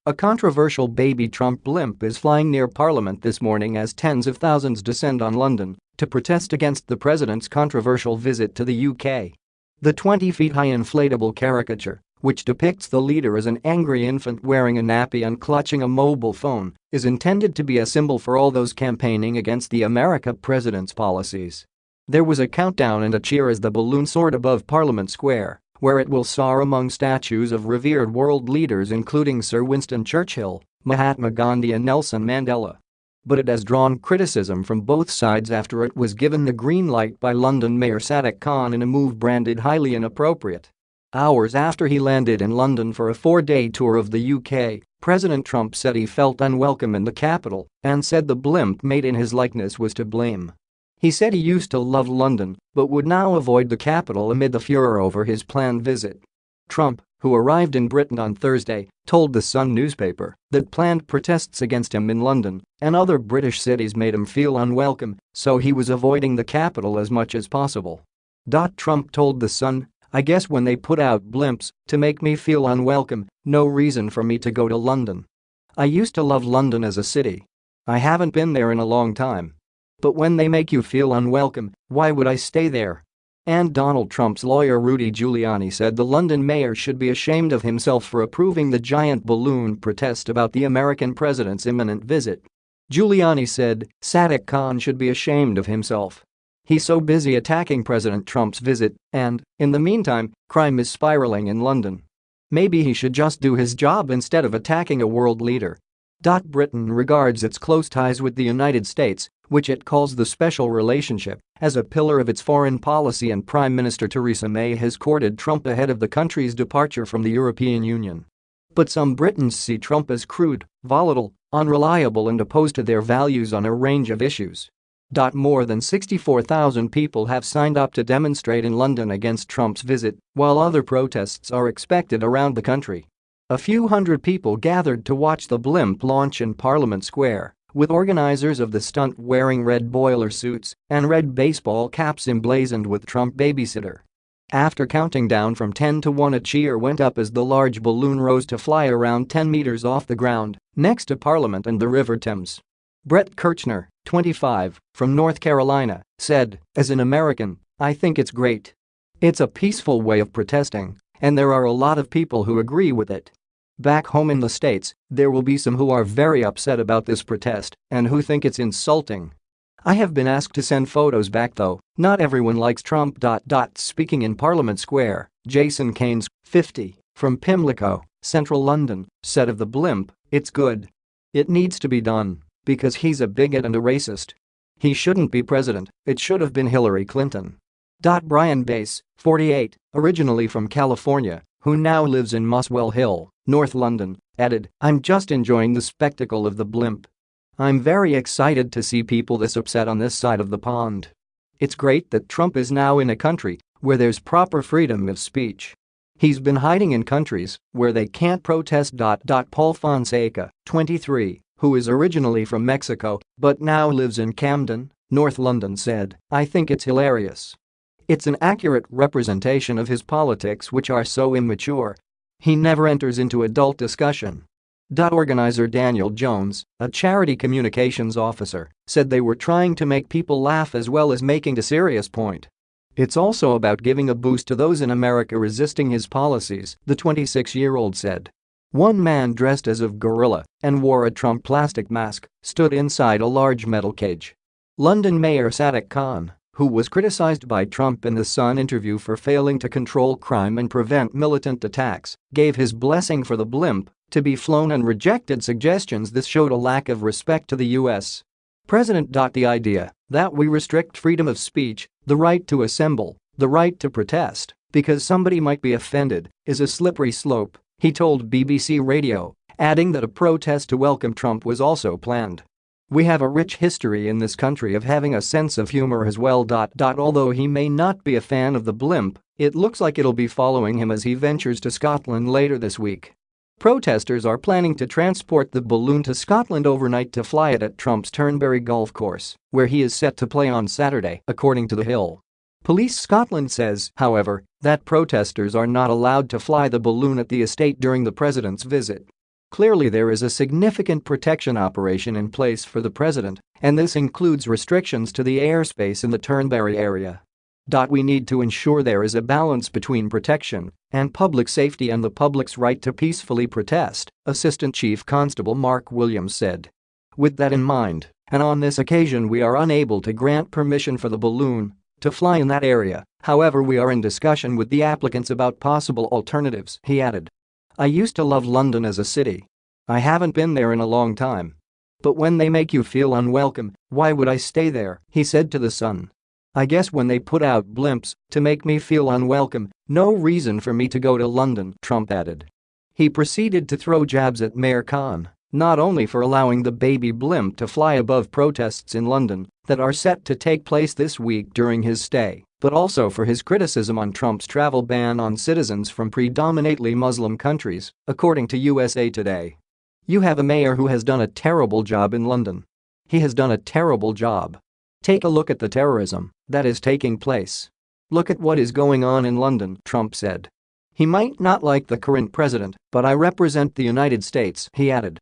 A controversial baby Trump blimp is flying near Parliament this morning as tens of thousands descend on London to protest against the president's controversial visit to the UK. The 20-feet-high inflatable caricature, which depicts the leader as an angry infant wearing a nappy and clutching a mobile phone, is intended to be a symbol for all those campaigning against the American president's policies. There was a countdown and a cheer as the balloon soared above Parliament Square, where it will soar among statues of revered world leaders including Sir Winston Churchill, Mahatma Gandhi and Nelson Mandela. But it has drawn criticism from both sides after it was given the green light by London Mayor Sadiq Khan in a move branded highly inappropriate. Hours after he landed in London for a 4-day tour of the UK, President Trump said he felt unwelcome in the capital and said the blimp made in his likeness was to blame. He said he used to love London but would now avoid the capital amid the furor over his planned visit. Trump, who arrived in Britain on Thursday, told The Sun newspaper that planned protests against him in London and other British cities made him feel unwelcome, so he was avoiding the capital as much as possible. Trump told The Sun, "I guess when they put out blimps to make me feel unwelcome, no reason for me to go to London. I used to love London as a city. I haven't been there in a long time. But when they make you feel unwelcome, why would I stay there?" And Donald Trump's lawyer Rudy Giuliani said the London mayor should be ashamed of himself for approving the giant balloon protest about the American president's imminent visit. Giuliani said Sadiq Khan should be ashamed of himself. He's so busy attacking President Trump's visit, and, in the meantime, crime is spiraling in London. Maybe he should just do his job instead of attacking a world leader. Britain regards its close ties with the United States, which it calls the special relationship, as a pillar of its foreign policy, and Prime Minister Theresa May has courted Trump ahead of the country's departure from the European Union. But some Britons see Trump as crude, volatile, unreliable and opposed to their values on a range of issues. More than 64,000 people have signed up to demonstrate in London against Trump's visit, while other protests are expected around the country. A few hundred people gathered to watch the blimp launch in Parliament Square, with organizers of the stunt wearing red boiler suits and red baseball caps emblazoned with Trump babysitter. After counting down from 10 to 1, a cheer went up as the large balloon rose to fly around 10 meters off the ground, next to Parliament and the River Thames. Brett Kirchner, 25, from North Carolina, said, "As an American, I think it's great. It's a peaceful way of protesting, and there are a lot of people who agree with it. Back home in the States, there will be some who are very upset about this protest and who think it's insulting. I have been asked to send photos back though, not everyone likes Trump." Speaking in Parliament Square, Jason Keynes, 50, from Pimlico, central London, said of the blimp, "It's good. It needs to be done, because he's a bigot and a racist. He shouldn't be president, it should have been Hillary Clinton." Brian Bass, 48, originally from California, who now lives in Muswell Hill, North London, added, "I'm just enjoying the spectacle of the blimp. I'm very excited to see people this upset on this side of the pond. It's great that Trump is now in a country where there's proper freedom of speech. He's been hiding in countries where they can't protest." Paul Fonseca, 23, who is originally from Mexico but now lives in Camden, North London, said, "I think it's hilarious. It's an accurate representation of his politics, which are so immature. He never enters into adult discussion." Organizer Daniel Jones, a charity communications officer, said they were trying to make people laugh as well as making a serious point. "It's also about giving a boost to those in America resisting his policies," the 26-year-old said. One man dressed as a gorilla and wore a Trump plastic mask stood inside a large metal cage. London Mayor Sadiq Khan, who was criticized by Trump in the Sun interview for failing to control crime and prevent militant attacks, gave his blessing for the blimp to be flown and rejected suggestions this showed a lack of respect to the U.S. president. The idea that we restrict freedom of speech, the right to assemble, the right to protest, because somebody might be offended, is a slippery slope, he told BBC Radio, adding that a protest to welcome Trump was also planned. "We have a rich history in this country of having a sense of humor as well." Although he may not be a fan of the blimp, it looks like it'll be following him as he ventures to Scotland later this week. Protesters are planning to transport the balloon to Scotland overnight to fly it at Trump's Turnberry golf course, where he is set to play on Saturday, according to The Hill. Police Scotland says, however, that protesters are not allowed to fly the balloon at the estate during the president's visit. Clearly there is a significant protection operation in place for the president, and this includes restrictions to the airspace in the Turnberry area. We need to ensure there is a balance between protection and public safety and the public's right to peacefully protest, Assistant Chief Constable Mark Williams said. With that in mind, and on this occasion we are unable to grant permission for the balloon to fly in that area, however we are in discussion with the applicants about possible alternatives, he added. I used to love London as a city. I haven't been there in a long time. But when they make you feel unwelcome, why would I stay there, he said to The Sun. I guess when they put out blimps to make me feel unwelcome, no reason for me to go to London, Trump added. He proceeded to throw jabs at Mayor Khan, not only for allowing the baby blimp to fly above protests in London that are set to take place this week during his stay, but also for his criticism on Trump's travel ban on citizens from predominantly Muslim countries, according to USA Today. You have a mayor who has done a terrible job in London. He has done a terrible job. Take a look at the terrorism that is taking place. Look at what is going on in London, Trump said. He might not like the current president, but I represent the United States, he added.